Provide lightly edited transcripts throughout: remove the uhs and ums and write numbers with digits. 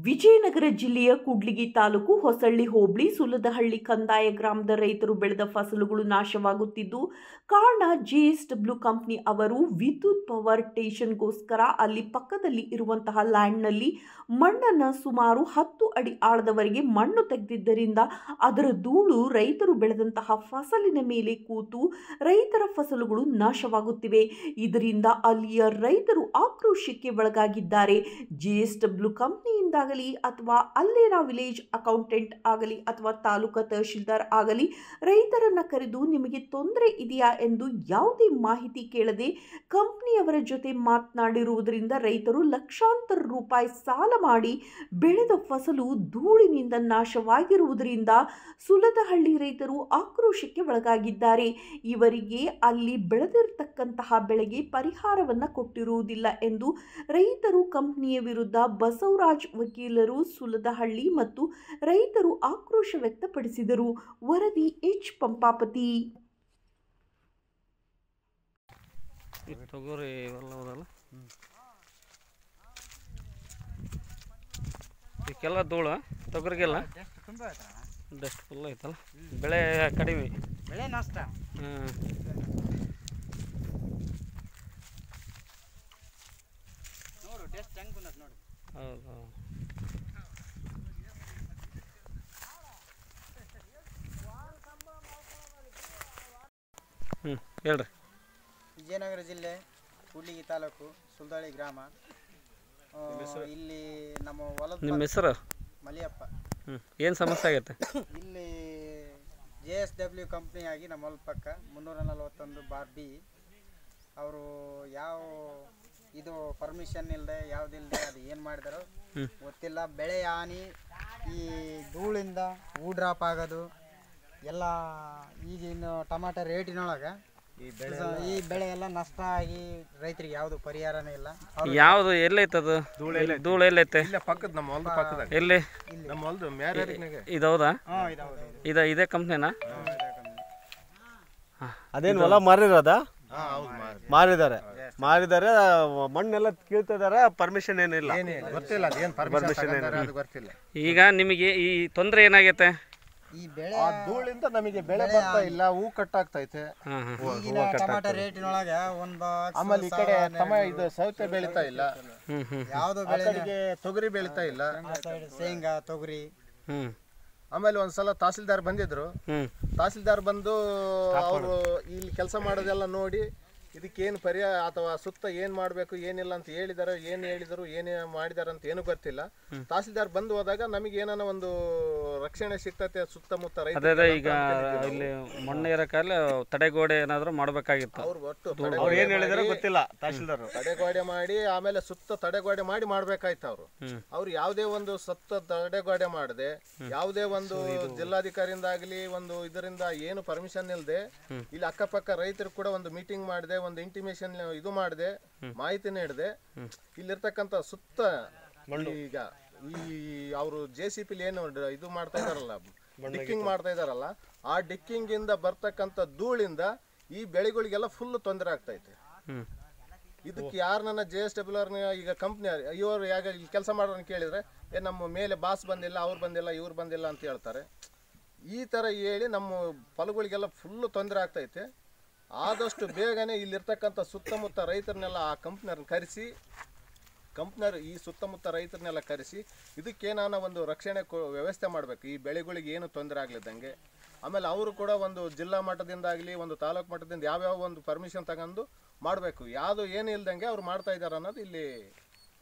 ವಿಜಯನಗರ ಜಿಲ್ಲೆಯ ಕೂಡ್ಲಿಗಿ ತಾಲೂಕು ಹೊಸಳ್ಳಿ ಹೋಬಳಿ ಸುಲದಹಳ್ಳಿ ಕಂದಾಯ ಗ್ರಾಮದ ರೈತರು ಬೆಳೆದ ಫಸಲುಗಳು ನಾಶವಾಗುತ್ತಿದ್ದು ಕಾರಣ ಜೆಎಸ್ಡಬ್ಲ್ಯೂ ಕಂಪನಿ ಅವರು ವಿದ್ಯುತ್ ಪವರ್ ಸ್ಟೇಷನ್ಗೋಸ್ಕರ ಅಲ್ಲಿ ಪಕ್ಕದಲ್ಲಿ ಇರುವಂತಹ ಲ್ಯಾಂಡ್ನಲ್ಲಿ ಮಣ್ಣನ್ನು ಸುಮಾರು 10 ಅಡಿ ಆಳದವರೆಗೆ ಮಣ್ಣು ತೆಗೆದಿದ್ದರಿಂದ ಅದರ ಧೂಳು ರೈತರು ಬೆಳೆದಂತಹ ಫಸಲಿನ ಮೇಲೆ ಕೂತು ರೈತರ ಫಸಲುಗಳು ನಾಶವಾಗುತ್ತಿವೆ. ಇದರಿಂದ ಅಲ್ಲಿಯ ರೈತರು ಆಕ್ರೋಶಕ್ಕೆ ಒಳಗಾಗಿದ್ದಾರೆ. ಜೆಎಸ್ಡಬ್ಲ್ಯೂ ಕಂಪನಿಯಿಂದ ಅಥವಾ ಅಲ್ಲಿನ ವಿಲೇಜ್ ಅಕೌಂಟೆಂಟ್ ಆಗಲಿ ಅಥವಾ ತಾಲೂಕಾ ತಹಶೀಲ್ದಾರ್ ಆಗಲಿ ರೈತರನ್ನ ಕರೆದು ನಿಮಗೆ ತೊಂದರೆ ಇದೆಯಾ ಎಂದು ಯಾವುದೇ ಮಾಹಿತಿ ಕೇಳದೆ ಕಂಪನಿಯವರ ಜೊತೆ ಮಾತನಾಡಿರುವುದರಿಂದ ರೈತರು ಲಕ್ಷಾಂತರ ರೂಪಾಯಿ ಸಾಲ ಮಾಡಿ ಬೆಳೆದ ಫಸಲು ಧೂಳಿನಿಂದ ನಾಶವಾಗಿರುವುದರಿಂದ ಸುಲದಹಳ್ಳಿ ರೈತರು ಆಕ್ರೋಶಕ್ಕೆ ಒಳಗಾಗಿದ್ದಾರೆ. ಇವರಿಗೆ ಅಲ್ಲಿ ಬೆಳೆದಿರತಕ್ಕಂತಹ ಬೆಳೆಗೆ ಪರಿಹಾರವನ್ನು ಕೊಟ್ಟಿರುವುದಿಲ್ಲ ಎಂದು ರೈತರು ಕಂಪನಿಯ ವಿರುದ್ಧ ಬಸವರಾಜ್ ವಕೀಲರು ಸುಲದಹಳ್ಳಿ ಮತ್ತು ರೈತರು ಆಕ್ರೋಶ ವ್ಯಕ್ತಪಡಿಸಿದರು. ವರದಿ ಎಚ್ ಪಂಪಾಪತಿ. ಇದಕ್ಕೆಲ್ಲ ಧೂಳು ತೊಗರಿಗೆಲ್ಲ ಡಸ್ಟ್ ಫುಲ್ ಐತಲ್ಲ, ಬೆಳೆ ಕಡಿಮೆ, ಬೆಳೆ ನಷ್ಟ. ನೋಡು ಟೆಸ್ಟ್ ಹೆಂಗ್ ಬಂದದ ನೋಡಿ. ಹೌದು. ಹೇಳ್ರಿ. ವಿಜಯನಗರ ಜಿಲ್ಲೆ ಕೂಡ್ಲಿಗಿ ತಾಲೂಕು ಸುಲದಹಳ್ಳಿ ಗ್ರಾಮ. ಇಲ್ಲಿ ನಮ್ಮ ಹೊಲದ ನಿಮ್ಮ ಹೆಸರು ಮಲಿಯಪ್ಪ. ಏನು ಸಮಸ್ಯೆ ಆಗೈತೆ? ಇಲ್ಲಿ ಜೆಎಸ್ಡಬ್ಲ್ಯೂ ಕಂಪ್ನಿಯಾಗಿ ನಮ್ಮ ಹೊಲದ ಪಕ್ಕ 341/B ಅವರು ಯಾವ ಇದು ಪರ್ಮಿಷನ್ ಇಲ್ಲದೆ ಯಾವುದಿಲ್ಲದೆ ಅದು ಏನು ಮಾಡಿದಾರೋ ಗೊತ್ತಿಲ್ಲ. ಬೆಳೆ ಹಾನಿ, ಈ ಧೂಳಿಂದ ಹೂ ಡ್ರಾಪ್ ಆಗೋದು ಎಲ್ಲ, ಈಗಿನ ಟೊಮಾಟೊ ರೇಟಿನೊಳಗೆ ಈ ಬೆಳೆ ಎಲ್ಲ ನಷ್ಟ ಆಗಿ ರೈತರಿಗೆ ಯಾವುದು ಪರಿಹಾರನೇ ಇಲ್ಲ. ಯಾವುದು ಎಲ್ಲೈತದು ಧೂಳು ಎಲ್ಲೈತೆ? ಪಕ್ಕದ ನಮ್ಮ ಹೊಲದ ಪಕ್ಕದಾಗ ಎಲ್ಲಿ? ನಮ್ಮ ಹೊಲದ ಮ್ಯಾರೇಜ್ನಾಗೆ. ಇದೌದಾ? ಇದೇ ಕಂಪ್ನಿನಾ? ಅದೇನು ಹೊಲ ಮಾರಿರೋದ? ಮಾರಿದ್ದಾರೆ ಮಣ್ಣೆಲ್ಲ ಕೀಳ್ತಿದಾರೆ, ಪರ್ಮಿಷನ್ ಏನಿಲ್ಲ, ಗೊತ್ತಿಲ್ಲ ಅದೇನು ಪರ್ಮಿಷನ್ ಅದು ಗೊತ್ತಿಲ್ಲ. ಈಗ ನಿಮಗೆ ಈ ತೊಂದರೆ ಏನಾಗೈತೆ? ಈ ಬೆಳೆ ಧೂಳಿಂದ ನಮಗೆ ಬೆಳೆ ಬರ್ತಾ ಇಲ್ಲ, ಹೂ ಕಟ್ಟಾಗ್ತೈತೆ. ಈಗಿನ ಟೊಮಾಟೊ ರೇಟಿನೊಳಗೆ ಆಮೇಲೆ ಈ ಕಡೆ ಇದು ಸೌತೆ ಬೆಳೀತಾ ಇಲ್ಲ, ಯಾವ್ದು ಬೆಳೆಗೆ ತೊಗರಿ ಬೆಳೀತಾ ಇಲ್ಲ, ಶೇಂಗಾ ತೊಗರಿ. ಆಮೇಲೆ ಒಂದ್ಸಲ ತಹಸೀಲ್ದಾರ್ ಬಂದಿದ್ರು. ತಹಸೀಲ್ದಾರ್ ಬಂದು ಅವರು ಇಲ್ಲಿ ಕೆಲಸ ಮಾಡೋದೆಲ್ಲ ನೋಡಿ ಇದಕ್ಕೇನು ಪರಿಹಾರ ಅಥವಾ ಸುತ್ತ ಏನು ಮಾಡಬೇಕು ಏನಿಲ್ಲ ಅಂತ ಹೇಳಿದಾರೆ. ಏನು ಹೇಳಿದರು ಏನೇ ಮಾಡಿದಾರೆ ಅಂತ ಏನೂ ಗೊತ್ತಿಲ್ಲ. ತಹಸೀಲ್ದಾರ್ ಬಂದು ಹೋದಾಗ ನಮಗೆ ಏನಾನ ಒಂದು ರಕ್ಷಣೆ ಸಿಗ್ತತೆ ಸುತ್ತಮುತ್ತ ರೈತ. ಅದೇ ಈಗ ಇಲ್ಲಿ ಮಣ್ಣು ಇರಕಾಲ ತಡೆಗೋಡೆ ಏನಾದರೂ ಮಾಡಬೇಕಾಗಿತ್ತು. ಅವ್ರು ಒಟ್ಟು ಏನು ಹೇಳಿದಾರೆ ಗೊತ್ತಿಲ್ಲ. ತಹಶೀಲ್ದಾರ್ ತಡೆಗೋಡೆ ಮಾಡಿ ಆಮೇಲೆ ಸುತ್ತ ತಡೆಗೋಡೆ ಮಾಡಿ ಮಾಡ್ಬೇಕಾಯ್ತು. ಅವ್ರು ಯಾವುದೇ ಒಂದು ಸುತ್ತ ತಡೆಗೋಡೆ ಮಾಡದೆ, ಯಾವುದೇ ಒಂದು ಜಿಲ್ಲಾಧಿಕಾರಿಯಿಂದ ಆಗಲಿ ಒಂದು ಇದರಿಂದ ಏನು ಪರ್ಮಿಷನ್ ಇಲ್ಲದೆ ಇಲ್ಲಿ ಅಕ್ಕಪಕ್ಕ ರೈತರು ಕೂಡ ಒಂದು ಮೀಟಿಂಗ್ ಮಾಡಿದೆ, ಒಂದು ಇಂಟಿಮೇಷನ್ ಇದು ಮಾಡಿದೆ, ಮಾಹಿತಿ ನೀಡಿದೆ. ಇಲ್ಲಿರ್ತಕ್ಕಂಥ ಸುತ್ತ ಈಗ ಈ ಅವರು JCP ಏನು ಇದು ಮಾಡ್ತಾ ಇದಾರಲ್ಲ, ಡಿಕ್ಕಿಂಗ್ ಮಾಡ್ತಾ ಇದಾರಲ್ಲ, ಆ ಡಿಕ್ಕಿಂಗ್ ಇಂದ ಬರ್ತಕ್ಕಂಥ ಧೂಳಿಂದ ಈ ಬೆಳೆಗಳಿಗೆಲ್ಲ ಫುಲ್ ತೊಂದರೆ ಆಗ್ತೈತೆ. ಇದಕ್ಕೆ ಯಾರನ್ನ JSWR ಈಗ ಕಂಪ್ನಿ ಇವರು ಯಾಗ ಇಲ್ಲಿ ಕೆಲಸ ಮಾಡೋರನ್ನ ಕೇಳಿದ್ರೆ ನಮ್ಮ ಮೇಲೆ ಬಾಸ್ ಬಂದಿಲ್ಲ, ಅವ್ರು ಬಂದಿಲ್ಲ, ಇವ್ರು ಬಂದಿಲ್ಲ ಅಂತ ಹೇಳ್ತಾರೆ. ಈ ಥರ ಹೇಳಿ ನಮ್ಮ ಫಲಗಳಿಗೆಲ್ಲ ಫುಲ್ಲು ತೊಂದರೆ ಆಗ್ತೈತೆ. ಆದಷ್ಟು ಬೇಗನೆ ಇಲ್ಲಿರ್ತಕ್ಕಂಥ ಸುತ್ತಮುತ್ತ ರೈತರನ್ನೆಲ್ಲ ಆ ಕಂಪ್ನಿಯವ್ರನ್ನ ಕರೆಸಿ, ಈ ಸುತ್ತಮುತ್ತ ರೈತರನ್ನೆಲ್ಲ ಕರೆಸಿ ಇದಕ್ಕೇನಾನ ಒಂದು ರಕ್ಷಣೆ ವ್ಯವಸ್ಥೆ ಮಾಡಬೇಕು, ಈ ಬೆಳೆಗಳಿಗೆ ಏನು ತೊಂದರೆ ಆಗ್ಲಿದ್ದಂಗೆ. ಆಮೇಲೆ ಅವರು ಕೂಡ ಒಂದು ಜಿಲ್ಲಾ ಮಟ್ಟದಿಂದ ಆಗಲಿ ಒಂದು ತಾಲೂಕು ಮಟ್ಟದಿಂದ ಯಾವ್ಯಾವ ಒಂದು ಪರ್ಮಿಷನ್ ತಗೊಂಡು ಮಾಡಬೇಕು. ಯಾವುದು ಏನು ಇಲ್ದಂಗೆ ಅವ್ರು ಮಾಡ್ತಾ ಇದ್ದಾರೆ ಅನ್ನೋದು ಇಲ್ಲಿ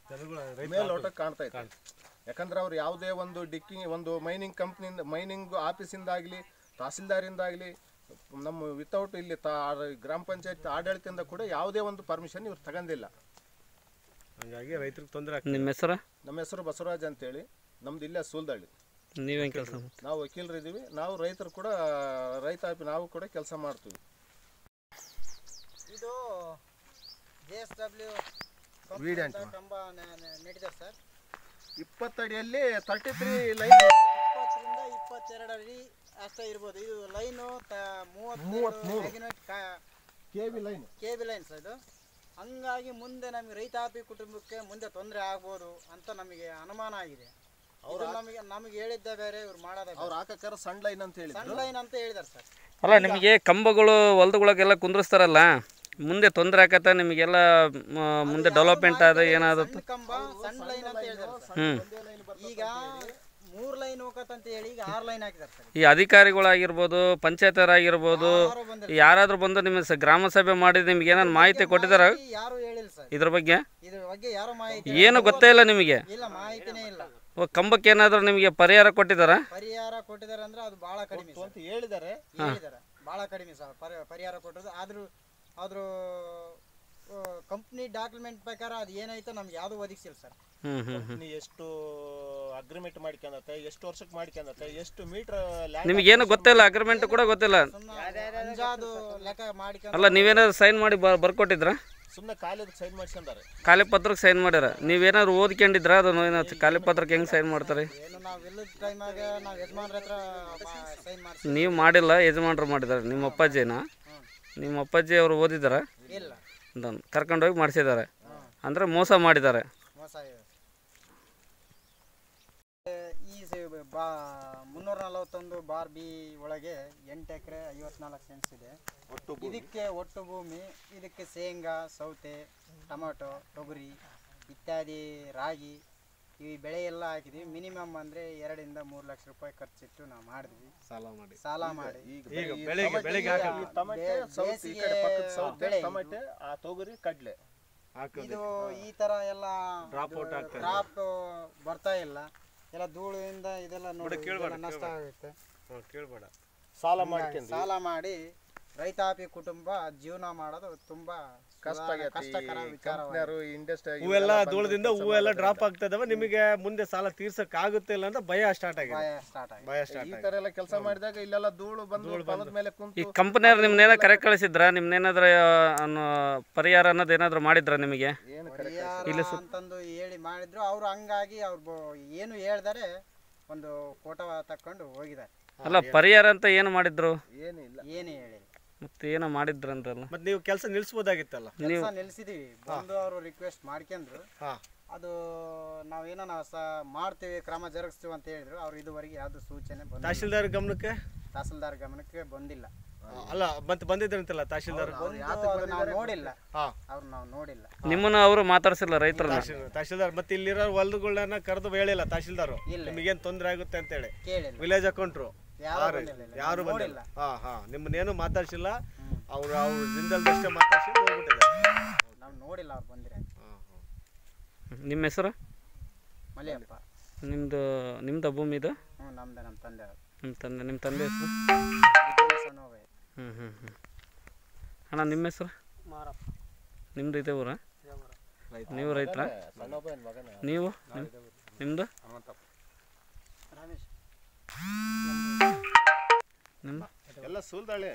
ಮೇಲ್ನೋಟಕ್ಕೆ ಕಾಣ್ತಾ ಇದೆ. ಯಾಕಂದ್ರೆ ಅವ್ರು ಯಾವುದೇ ಒಂದು ಡಿಕ್ಕಿಂಗ್ ಒಂದು ಮೈನಿಂಗ್ ಕಂಪ್ನಿಯಿಂದ, ಮೈನಿಂಗ್ ಆಫೀಸಿಂದಾಗಲಿ ತಹಸೀಲ್ದಾರಿಂದಾಗಲಿ ನಮ್ಮ ವಿತೌಟ್ ಇಲ್ಲಿ ಗ್ರಾಮ ಪಂಚಾಯತ್ ಆಡಳಿತದಿಂದ ಕೂಡ ಯಾವುದೇ ಒಂದು ಪರ್ಮಿಷನ್ ಇವ್ರು ತಗೊಂಡಿಲ್ಲ. ಹಾಗಾಗಿ ರೈತರಿಗೆ ತೊಂದರೆ. ನಿಮ್ಮ ಹೆಸರು? ನಮ್ಮ ಹೆಸರು ಬಸವರಾಜ್ ಅಂತೇಳಿ, ನಮ್ದು ಇಲ್ಲೇ ಸುಲದಹಳ್ಳಿ. ನೀವೇನು ಕೆಲಸ? ನಾವು ವಕೀಲರು ಇದ್ದೀವಿ. ನಾವು ರೈತರು ಕೂಡ ನಾವು ಕೂಡ ಕೆಲಸ ಮಾಡ್ತೀವಿ. ಇದು JSW ಕಂಬ ನೆಟ್ಟಿದೆ ಸರ್. 20 ಅಡಿಯಲ್ಲಿ 33 ಲೈನ್, 20ರಿಂದ 22 ಅಡಿ ಅಷ್ಟೇ ಇರ್ಬೋದು. ಇದು ಲೈನು 33 KV ಲೈನ್ ಸರ್ ಇದು. ಹಂಗಾಗಿ ಮುಂದೆ ನಮಗೆ ರೈತಾಪಿ ಕುಟುಂಬಕ್ಕೆ ಮುಂದೆ ತೊಂದರೆ ಆಗ್ಬೋದು ಅಂತ ನಮಗೆ ಅನುಮಾನ ಆಗಿದೆ. ನಮಗೆ ಹೇಳಿದ್ದ ಬೇರೆ, ಇವ್ರು ಮಾಡೋದ ಅವ್ರು ಹಾಕಕ್ಕಾರ ಸಣ್ಣ ಲೈನ್ ಅಂತ ಹೇಳಿದ್ರು. ಸಣ್ಣ ಲೈನ್ ಅಂತ ಹೇಳಿದಾರೆ ಸರ್. ಅಲ್ಲ ನಿಮಗೆ ಕಂಬಗಳು ಹೊಲ್ದೊಳಗೆಲ್ಲ ಕುಂದ್ರಿಸ್ತಾರಲ್ಲ, ಮುಂದೆ ತೊಂದರೆ ಆಕತ್ತ ನಿಮಗೆಲ್ಲ, ಮುಂದೆ ಡೆವಲಪ್ಮೆಂಟ್ ಆದ ಏನಾದತ್ತು? ಸಣ್ಣ ಕಂಬ ಸಣ್ಣ ಲೈನ್ ಅಂತ ಹೇಳಿದಾರೆ ಸರ್. ಈಗ 3 ಲೈನ್ ಹೋಗತ್ತಂತ ಹೇಳಿ ಈಗ 6 ಲೈನ್ ಹಾಕಿದಾರೆ ಸರ್. ಈ ಅಧಿಕಾರಿಗಳಾಗಿರ್ಬೋದು, ಪಂಚಾಯತರಾಗಿರ್ಬೋದು, ಯಾರಾದರೂ ಬಂದು ನಿಮ್ಮ ಗ್ರಾಮ ಸಭೆ ಮಾಡಿ ನಿಮ್ಗೆ ಏನಾದ್ರು ಮಾಹಿತಿ ಕೊಟ್ಟಿದಾರ ಯಾರು ಹೇಳಿಲ್ಲ ಸರ್ ಇದ್ರ ಬಗ್ಗೆ? ಯಾರು ಮಾಹಿತಿ ಏನು ಗೊತ್ತೇ ಇಲ್ಲ ನಿಮಗೆ? ಇಲ್ಲ, ಮಾಹಿತಿನೇ ಇಲ್ಲ. ಕಂಬಕ್ಕೆ ಏನಾದರೂ ನಿಮಗೆ ಪರಿಹಾರ ಕೊಟ್ಟಿದ್ದಾರ? ಪರಿಹಾರ ಕೊಟ್ಟಿದ್ದಾರೆ ಅಂದ್ರೆ ಅದು ಬಹಳ ಕಡಿಮೆ ಅಂತ ಹೇಳಿದ್ದಾರೆ. ಬಹಳ ಕಡಿಮೆ ಸರ್ ಪರಿಹಾರ ಕೊಟ್ಟರು. ಆದ್ರೂ ಕಂಪ್ನಿ ಡಾಕ್ಯುಮೆಂಟ್ ಪ್ರಕಾರ ಅದು ಏನಾಯ್ತು ನಮ್ಗೆ ಯಾವ್ದು ಒದಗಿಸಿಲ್ಲ ಸರ್. ಕಂಪ್ನಿ ಎಷ್ಟು ಅಗ್ರಿಮೆಂಟ್ ಮಾಡ್ಕೊಂಡತ್ತೆ, ಎಷ್ಟು ವರ್ಷಕ್ಕೆ ಮಾಡ್ಕೊಂಡತ್ತೆ, ಎಷ್ಟು ಮೀಟರ್ ನಿಮಗೇನು ಗೊತ್ತಿಲ್ಲ, ಅಗ್ರಿಮೆಂಟ್ ಕೂಡ ಗೊತ್ತಿಲ್ಲ. ಅಂಜಾದು ಲೆಕ್ಕ ಮಾಡ್ಕೊಂಡು ಅಲ್ಲ, ನೀವೇನಾದ್ರು ಸೈನ್ ಮಾಡಿ ಬರ್ಕೊಟ್ಟಿದ್ರ? ಸುಮ್ಮನೆ ಖಾಲಿ ಸೈನ್ ಮಾಡ್ಸ್ಕೊಂಡಾರೆ. ಖಾಲಿ ಪತ್ರಕ್ಕೆ ಸೈನ್ ಮಾಡ್ಯಾರ. ನೀವೇನಾದ್ರು ಓದ್ಕೊಂಡಿದ್ರ? ಅದನ್ನು ಖಾಲಿ ಪತ್ರಕ್ಕೆ ಹೆಂಗೆ ಸೈನ್ ಮಾಡ್ತಾರೆ? ಏನು ನಾವು ಇಲ್ಲದ ಟೈಮಾಗ ನಾವು ಯಜಮಾನ್ರ ಹತ್ರ ಸೈನ್ ಮಾಡ್ಸಿ. ನೀವು ಮಾಡಿಲ್ಲ, ಯಜಮಾನ್ರು ಮಾಡಿದ್ದಾರೆ. ನಿಮ್ಮ ಅಪ್ಪಾಜಿನ? ನಿಮ್ಮ ಅಪ್ಪಾಜಿ ಅವರು ಓದಿದಾರ? ಇಲ್ಲ, ಕರ್ಕೊಂಡೋಗಿ ಮಾಡಿಸಿದ್ದಾರೆ. ಅಂದರೆ ಮೋಸ ಮಾಡಿದ್ದಾರೆ. ಮೋಸ ಇದೆ. ಈ 341 ಬಾರ್ ಬಿ ಒಳಗೆ 8 ಎಕರೆ 54 ಸೆಂಟ್ಸ್ ಇದೆ. ಇದಕ್ಕೆ ಒಟ್ಟು ಭೂಮಿ, ಇದಕ್ಕೆ ಶೇಂಗಾ, ಸೌತೆ, ಟೊಮೆಟೊ, ತೊಗರಿ ಇತ್ಯಾದಿ, ರಾಗಿ, ಈ ಬೆಳೆ ಎಲ್ಲ ಹಾಕಿದ್ವಿ. ಮಿನಿಮಮ್ ಅಂದರೆ 2 ರಿಂದ 3 ಲಕ್ಷ ರೂಪಾಯಿ ಖರ್ಚಿಟ್ಟು ನಾವು ಮಾಡಿದ್ವಿ, ಸಾಲ ಮಾಡಿ. ಟೊಮೆಟೊ, ತೊಗರಿ, ಕಡ್ಲೆ ಇದು ಈ ತರ ಎಲ್ಲ ಡ್ರಾಪ್ ಬರ್ತಾ ಇಲ್ಲ. ಎಲ್ಲ ಧೂಳಿಂದ ಇದೆಲ್ಲ ನೋಡಿ ನಷ್ಟ ಆಗುತ್ತೆ. ಸಾಲ ಮಾಡಿ ರೈತಾಪಿ ಕುಟುಂಬ ಜೀವನ ಮಾಡೋದು ತುಂಬಾ ಕಷ್ಟಕರ ವಿಚಾರ. ಹೂವೆಲ್ಲ ಧೂಳದಿಂದ ಹೂವೆಲ್ಲ ಡ್ರಾಪ್ ಆಗ್ತಾ ಇದಾವೆ. ನಿಮಗೆ ಮುಂದೆ ಸಾಲ ತೀರ್ಸಕ್ ಆಗುತ್ತೆ ಇಲ್ಲ ಅಂತ ಭಯ ಸ್ಟಾರ್ಟ್ ಆಗಿದೆ. ಈ ತರ ಎಲ್ಲ ಕೆಲಸ ಮಾಡಿದಾಗ ಇಲ್ಲೆಲ್ಲ ಧೂಳು ಬಂದು ಹೊಲದ ಮೇಲೆ ಕುಂತು. ಈ ಕಂಪನಿಯವ್ರು ನಿಮ್ನೇನ ಕರೆ ಕಳಿಸಿದ್ರ? ನಿಮ್ನೇನಾದ್ರೂ ಪರಿಹಾರ ಅನ್ನೋದು ಏನಾದ್ರು ಮಾಡಿದ್ರ ನಿಮಗೆ? ಅಂತಂದು ಹೇಳಿ ಮಾಡಿದ್ರು ಅವ್ರು. ಹಂಗಾಗಿ ಅವ್ರು ಏನು ಹೇಳ್ದಾರೆ ಒಂದು ಫೋಟೋ ತಕೊಂಡು ಹೋಗಿದ್ದಾರೆ. ಅಲ್ಲ, ಪರಿಹಾರ ಅಂತ ಏನು ಮಾಡಿದ್ರು? ಏನು ಹೇಳಿಲ್ಲ. ಮತ್ತೆ ಏನೋ ಮಾಡಿದ್ರಂತಲ್ಲ? ಮತ್ತೆ ನೀವು ಕೆಲಸ ನಿಲ್ಸ್ಬೋದಾಗಿತ್ತಲ್ಲ? ಕೆಲಸ ನಿಲ್ಸಿದೀವಿ. ಬಂದು ಅವರು ರಿಕ್ವೆಸ್ಟ್ ಮಾಡ್ಕೊಂಡ್ರು. ಅದು ನಾವೇನೋ ಮಾಡ್ತೀವಿ, ಕ್ರಮ ಜರುಗಿಸ್ತೀವಿ ಅಂತ ಹೇಳಿದ್ರು. ಅವ್ರು ಇದುವರೆಗೆ ಯಾವ್ದು ಸೂಚನೆ ಬಂದಿಲ್ಲ. ತಹಸೀಲ್ದಾರ್ ಗಮನಕ್ಕೆ ಬಂದಿಲ್ಲ. ಅಲ್ಲ, ಮತ್ತೆ ಬಂದಿದ್ರಂತಲ್ಲ ತಹಶೀಲ್ದಾರ್? ನೋಡಿಲ್ಲ, ಅವ್ರು ನಾವು ನೋಡಿಲ್ಲ. ನಿಮ್ಮನ್ನ ಅವರು ಮಾತಾಡ್ಸಿಲ್ಲ ರೈತರನ್ನ? ತಹಶೀಲ್ದಾರ್ ಮತ್ತೆ ಇಲ್ಲಿರೋ ಹೊಲಗಳನ್ನ ಕರೆದು ಹೇಳಿಲ್ಲ ತಹಶೀಲ್ದಾರ್ ನಿಮಗೇನು ತೊಂದರೆ ಆಗುತ್ತೆ ಅಂತ ಹೇಳಿ? ವಿಲೇಜ್ ಅಕೌಂಟ್ರು ಯಾರು ಬಂದಿಲ್ಲ. ನಿಮ್ಮನ್ನೇನು ಮಾತಾಡ್ಸಿಲ್ಲ. ಅವ್ರ ಜಿಂದಲ್ದಷ್ಟೇ ಮಾತಾಡ್ಸಿ ಹೋಗ್ಬಿಟ್ಟಿದ್ದಾರೆ. ನಾವು ನೋಡಿಲ್ಲ, ಅವ್ರು ಬಂದಿರ. ನಿಮ್ಮ ಹೆಸರು? ಮಲಿಯಪ್ಪ. ನಿಮ್ದು ಭೂಮಿ ಇದು? ನಮ್ದು. ನಮ್ಮ ತಂದೆ ನಿಮ್ಮ ತಂದೆ ಹೆಸರು? ಅಣ್ಣ, ನಿಮ್ಮ ಹೆಸರು? ನಿಮ್ದು ಇದೇ ಊರ? ನೀವು ರೈತರ? ನೀವು ನಿಮ್ದು? ರಮೇಶ್. ಎಲ್ಲ ಸುಲ್ದಾಳೆ.